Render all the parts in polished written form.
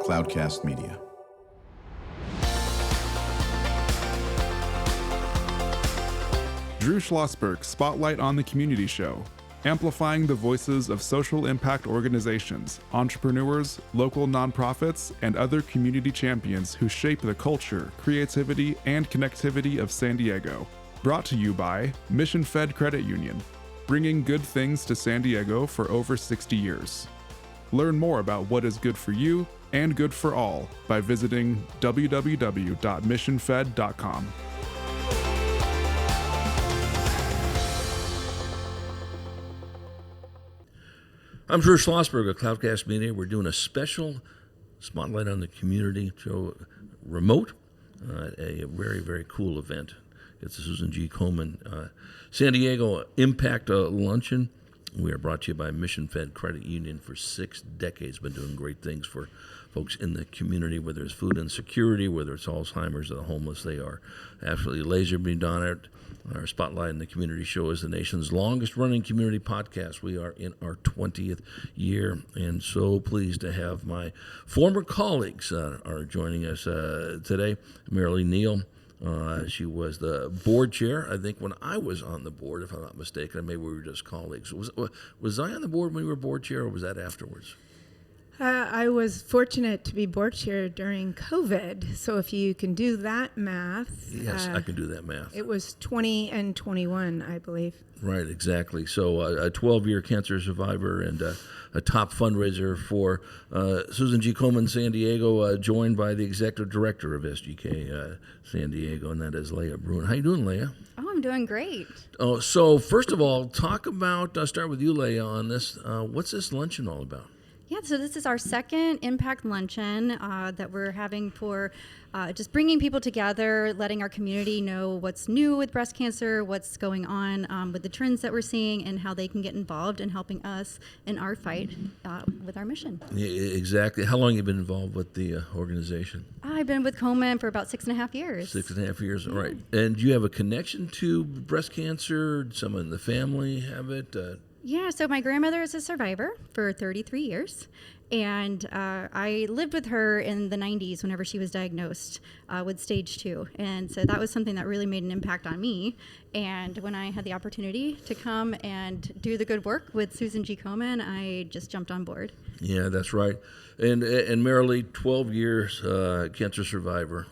Cloudcast Media. Drew Schlosberg Spotlight on the Community Show, amplifying the voices of social impact organizations, entrepreneurs, local nonprofits, and other community champions who shape the culture, creativity, and connectivity of San Diego. Brought to you by Mission Fed Credit Union, bringing good things to San Diego for over 60 years. Learn more about what is good for you and good for all by visiting www.missionfed.com. I'm Drew Schlosberg of Cloudcast Media. We're doing a special Spotlight on the Community show remote, a very, very cool event. It's the Susan G. Komen San Diego Impact Luncheon. We are brought to you by Mission Fed Credit Union for 6 decades. Been doing great things for folks in the community, whether it's food insecurity, whether it's Alzheimer's or the homeless. They are absolutely laser beamed on it. Our Spotlight in the Community show is the nation's longest-running community podcast. We are in our 20th year, and so pleased to have my former colleagues are joining us today. Merrilee Neal. She was the board chair, I think, when I was on the board, if I'm not mistaken. Maybe we were just colleagues. Was I on the board when you were board chair, or was that afterwards? I was fortunate to be board chair during COVID, so if you can do that math. Yes, I can do that math. It was 20 and 21, I believe. Right, exactly. So a 12-year cancer survivor and a top fundraiser for Susan G. Komen San Diego, joined by the executive director of SGK San Diego, and that is Leia Brune. How you doing, Leia? Oh, I'm doing great. Oh, so first of all, talk about, start with you, Leia, on this. What's this luncheon all about? Yeah, so this is our second Impact Luncheon that we're having for just bringing people together, letting our community know what's new with breast cancer, what's going on with the trends that we're seeing, and how they can get involved in helping us in our fight with our mission. Yeah, exactly. How long have you been involved with the organization? I've been with Komen for about 6.5 years. 6.5 years, right. And do you have a connection to breast cancer? Did someone in the family have it? Yeah, so my grandmother is a survivor for 33 years, and I lived with her in the 90s whenever she was diagnosed with stage 2, and so that was something that really made an impact on me. And when I had the opportunity to come and do the good work with Susan G. Komen, I just jumped on board. Yeah, that's right. And Merrilee, 12 years cancer survivor,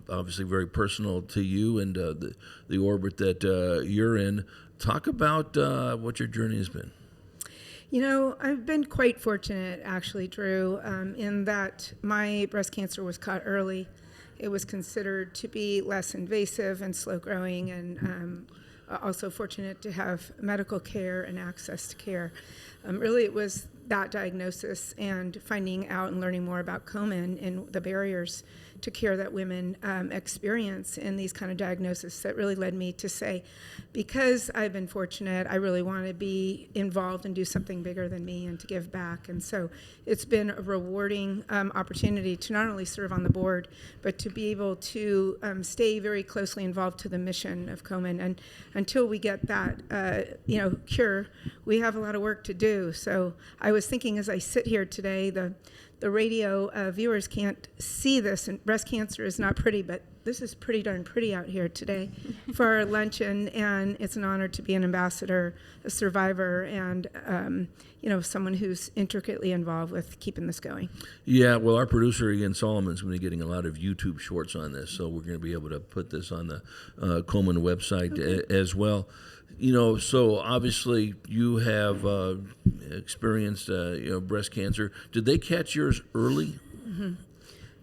obviously very personal to you and the orbit that you're in. Talk about what your journey has been. You know, I've been quite fortunate, actually, Drew, in that my breast cancer was caught early. It was considered to be less invasive and slow-growing, and also fortunate to have medical care and access to care. Really, it was that diagnosis and finding out and learning more about Komen and the barriers to care that women experience in these kind of diagnoses that really led me to say, because I've been fortunate, I really want to be involved and do something bigger than me and to give back. And so it's been a rewarding opportunity to not only serve on the board, but to be able to stay very closely involved to the mission of Komen. And until we get that cure, we have a lot of work to do. So I was thinking as I sit here today, the radio viewers can't see this, and breast cancer is not pretty, but this is pretty darn pretty out here today for our luncheon, and it's an honor to be an ambassador, a survivor, and someone who's intricately involved with keeping this going. Yeah, well, our producer, Ian Solomon's going to be getting a lot of YouTube shorts on this, so we're going to be able to put this on the Komen website as well. You know, so obviously you have experienced, breast cancer. Did they catch yours early? Mm-hmm.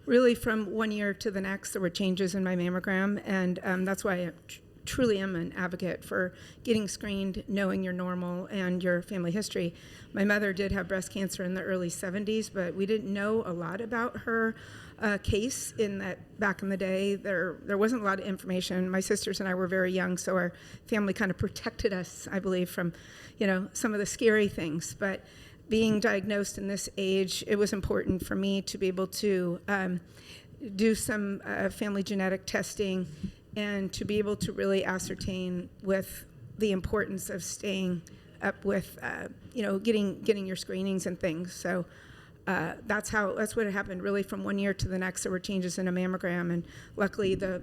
Really, from one year to the next, there were changes in my mammogram, and that's why I truly am an advocate for getting screened, knowing your normal and your family history. My mother did have breast cancer in the early 70s, but we didn't know a lot about her case in that back in the day. There wasn't a lot of information. My sisters and I were very young, so our family kind of protected us, I believe, from some of the scary things. But being diagnosed in this age, it was important for me to be able to do some family genetic testing and to be able to really ascertain with the importance of staying up with getting your screenings and things. So that's what happened really from one year to the next. There were changes in a mammogram, and luckily the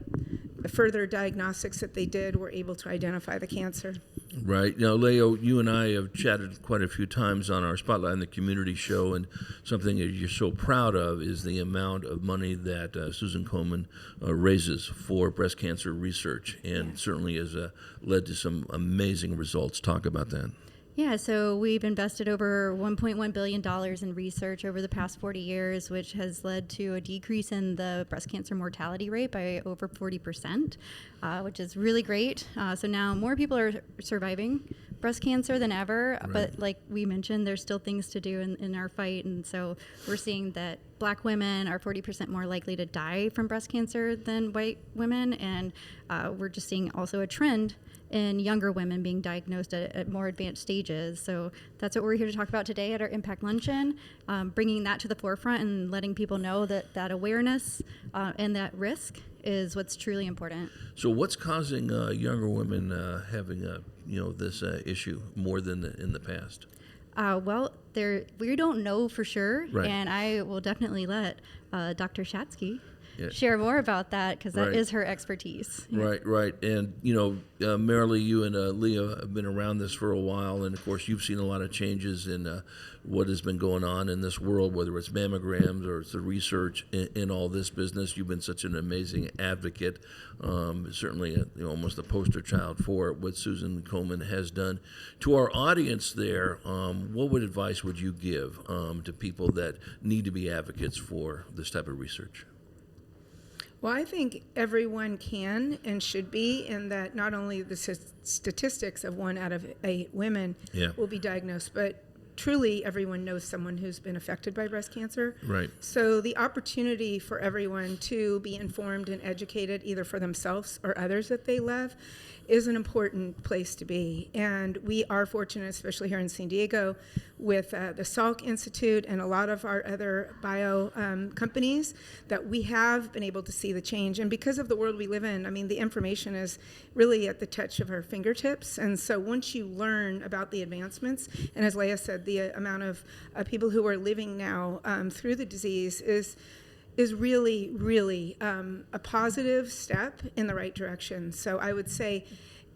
further diagnostics that they did were able to identify the cancer. Right. Now, Leia, you and I have chatted quite a few times on our Spotlight on the Community show, and something that you're so proud of is the amount of money that Susan Komen raises for breast cancer research, and certainly has led to some amazing results. Talk about that. Yeah, so we've invested over $1.1 billion in research over the past 40 years, which has led to a decrease in the breast cancer mortality rate by over 40%, which is really great. So now more people are surviving breast cancer than ever, but like we mentioned, there's still things to do in our fight. And so we're seeing that Black women are 40% more likely to die from breast cancer than white women. And we're just seeing also a trend in younger women being diagnosed at more advanced stages. So that's what we're here to talk about today at our Impact Luncheon, bringing that to the forefront and letting people know that awareness and that risk is what's truly important. So what's causing younger women having this issue more than in the past? Well, we don't know for sure, Right. and I will definitely let Dr. Shatsky share more about that, because that is her expertise. Right. And, Merrilee, you and Leah have been around this for a while, and, of course, you've seen a lot of changes in what has been going on in this world, whether it's mammograms or it's the research in all this business. You've been such an amazing advocate, certainly almost a poster child for what Susan Komen has done. To our audience there, what advice would you give to people that need to be advocates for this type of research? Well, I think everyone can and should be, in that not only the statistics of 1 out of 8 women will be diagnosed, but truly everyone knows someone who's been affected by breast cancer. Right. So the opportunity for everyone to be informed and educated, either for themselves or others that they love, is an important place to be. And we are fortunate, especially here in San Diego, with the Salk Institute and a lot of our other bio companies, that we have been able to see the change. And because of the world we live in, I mean, the information is really at the touch of our fingertips. And so once you learn about the advancements, and as Leia said, the amount of people who are living now through the disease is really, really a positive step in the right direction. So I would say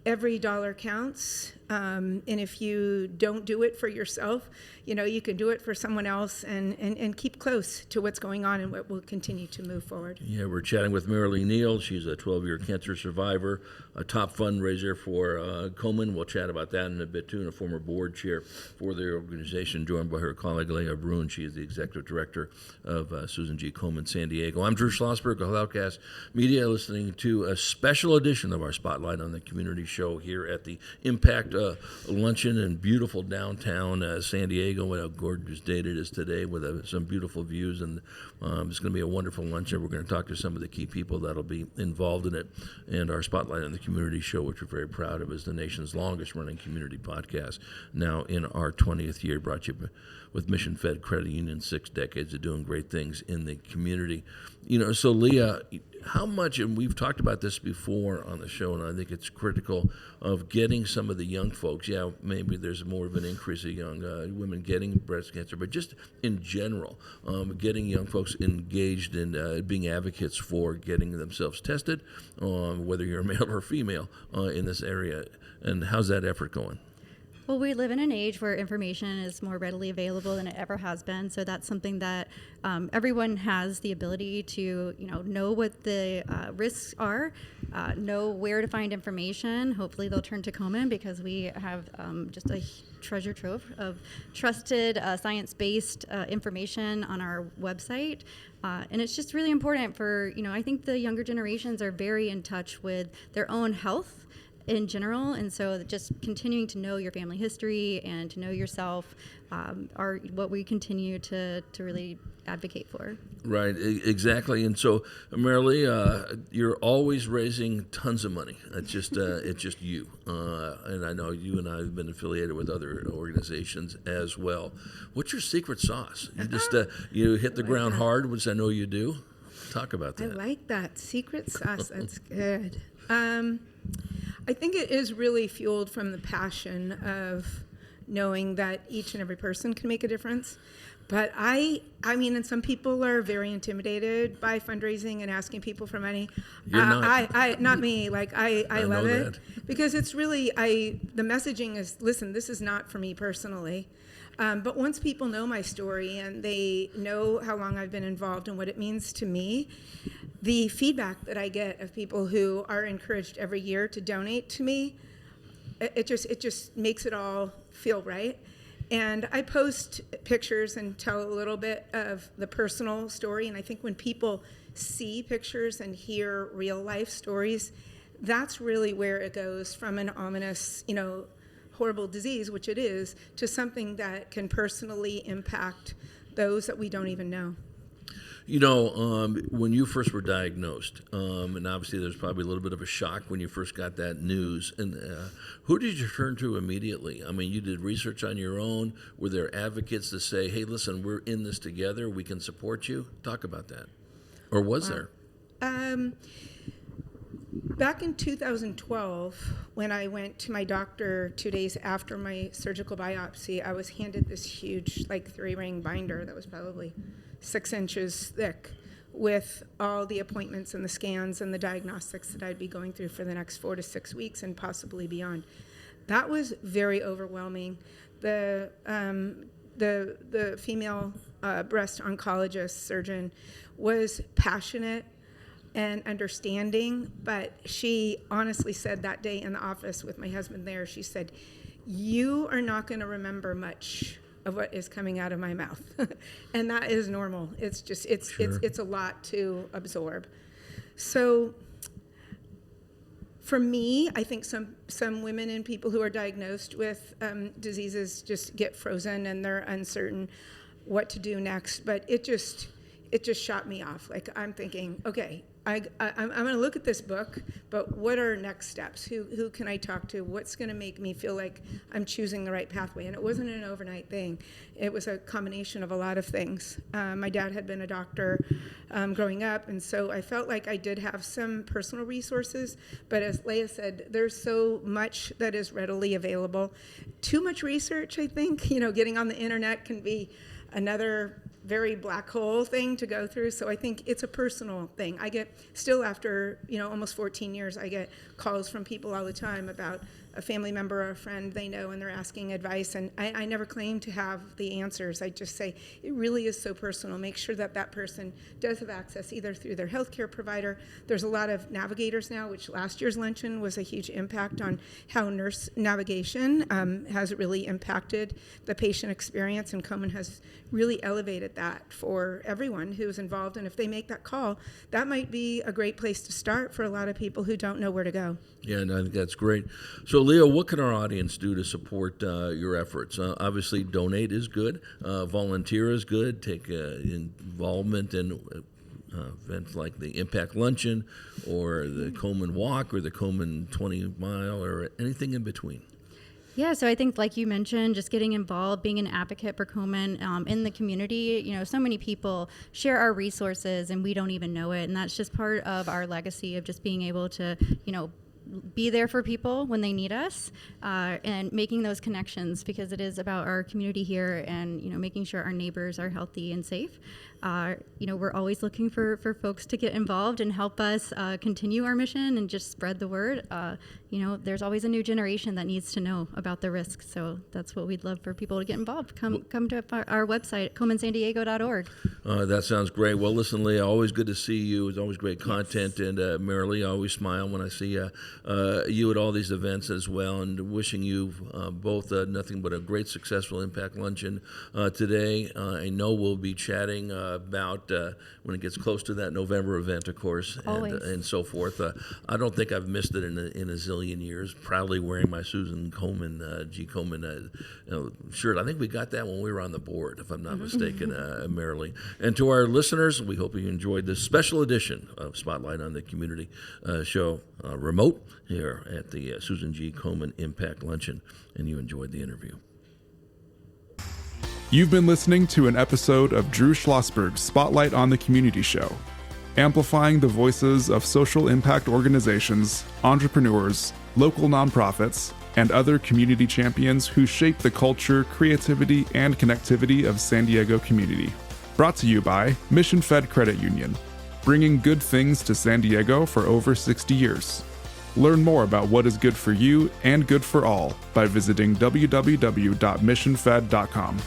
every dollar counts, and if you don't do it for yourself, you can do it for someone else, and keep close to what's going on and what will continue to move forward. Yeah, we're chatting with Merrilee Neal. She's a 12-year cancer survivor, a top fundraiser for Komen. We'll chat about that in a bit, too, and a former board chair for the organization, joined by her colleague, Leia Brune. She is the executive director of Susan G. Komen San Diego. I'm Drew Schlosberg of Cloudcast Media, listening to a special edition of our Spotlight on the Community show here at the Impact Luncheon in beautiful downtown San Diego. What a gorgeous day it is today, with some beautiful views, and it's going to be a wonderful luncheon. We're going to talk to some of the key people that'll be involved in it. And our Spotlight on the Community show, which we're very proud of, is the nation's longest running community podcast, now in our 20th year, brought to you with Mission Fed Credit Union, 6 decades of doing great things in the community. So Leah, how much, and we've talked about this before on the show, and I think it's critical, of getting some of the young folks, maybe there's more of an increase of young women getting breast cancer, but just in general, getting young folks engaged in being advocates for getting themselves tested, whether you're male or female, in this area. And how's that effort going? Well, we live in an age where information is more readily available than it ever has been. So that's something that everyone has the ability to, know what the risks are, know where to find information. Hopefully they'll turn to Komen, because we have just a treasure trove of trusted science-based information on our website. And it's just really important for, I think the younger generations are very in touch with their own health in general, and so just continuing to know your family history and to know yourself are what we continue to really advocate for. Right, exactly. And so, Merrilee, you're always raising tons of money. It's just you, and I know you and I have been affiliated with other organizations as well. What's your secret sauce? You just you hit the ground hard, which I know you do. Talk about that. I like that secret sauce. That's good. I think it is really fueled from the passion of knowing that each and every person can make a difference. But I mean, and some people are very intimidated by fundraising and asking people for money. You're not. Not me. Like I love know it that. because it's really, the messaging is, listen, this is not for me personally. But once people know my story and they know how long I've been involved and what it means to me, the feedback that I get of people who are encouraged every year to donate to me, it just makes it all feel right. And I post pictures and tell a little bit of the personal story. And I think when people see pictures and hear real life stories, that's really where it goes from an ominous, horrible disease, which it is, to something that can personally impact those that we don't even know. When you first were diagnosed, and obviously there's probably a little bit of a shock when you first got that news, and who did you turn to immediately? I mean, you did research on your own. Were there advocates to say, hey, listen, we're in this together, we can support you? Talk about that. Or was there? Back in 2012, when I went to my doctor 2 days after my surgical biopsy, I was handed this huge, 3-ring binder that was probably 6 inches thick with all the appointments and the scans and the diagnostics that I'd be going through for the next 4 to 6 weeks and possibly beyond. That was very overwhelming. The female breast oncologist surgeon was passionate and understanding, but she honestly said that day in the office with my husband there, she said, you are not going to remember much of what is coming out of my mouth. And that is normal. It's just, it's a lot to absorb. So for me, I think some women and people who are diagnosed with diseases just get frozen and they're uncertain what to do next. But it just shot me off. Like, I'm thinking, okay, I'm going to look at this book, but what are next steps? Who can I talk to? What's going to make me feel like I'm choosing the right pathway? And it wasn't an overnight thing. It was a combination of a lot of things. My dad had been a doctor growing up, and so I felt like I did have some personal resources. But as Leia said, there's so much that is readily available. Too much research, I think. Getting on the internet can be another very black hole thing to go through. So I think it's a personal thing. I get, still after, almost 14 years, I get calls from people all the time about a family member or a friend they know, and they're asking advice. And I never claim to have the answers. I just say, it really is so personal. Make sure that that person does have access either through their healthcare provider. There's a lot of navigators now, which last year's luncheon was a huge impact on how nurse navigation has really impacted the patient experience. And Komen has really elevated that for everyone who's involved. And if they make that call, that might be a great place to start for a lot of people who don't know where to go. Yeah, and I think that's great. So, Leah, what can our audience do to support your efforts? Obviously, donate is good. Volunteer is good. Take involvement in events like the Impact Luncheon or the Komen Walk or the Komen 20 Mile or anything in between. Yeah, so I think, like you mentioned, just getting involved, being an advocate for Komen in the community. So many people share our resources and we don't even know it. And that's just part of our legacy of just being able to, be there for people when they need us, and making those connections, because it is about our community here and, making sure our neighbors are healthy and safe. We're always looking for folks to get involved and help us continue our mission and just spread the word. There's always a new generation that needs to know about the risks. So that's what we'd love for people to get involved. Come to our website, KomenSanDiego.org. That sounds great. Well, listen, Leah, always good to see you. It's always great content. Yes. And Merrilee, I always smile when I see you at all these events as well. And wishing you both nothing but a great, successful Impact Luncheon today. I know we'll be chatting about when it gets close to that November event, of course, and so forth. I don't think I've missed it in a zillion years. Proudly wearing my Susan Komen, G. Komen shirt. I think we got that when we were on the board, if I'm not mistaken, Merrilee. And to our listeners, we hope you enjoyed this special edition of Spotlight on the Community show, remote here at the Susan G. Komen Impact Luncheon, and you enjoyed the interview. You've been listening to an episode of Drew Schlosberg's Spotlight on the Community show, amplifying the voices of social impact organizations, entrepreneurs, local nonprofits, and other community champions who shape the culture, creativity, and connectivity of San Diego community. Brought to you by Mission Fed Credit Union, bringing good things to San Diego for over 60 years. Learn more about what is good for you and good for all by visiting www.missionfed.com.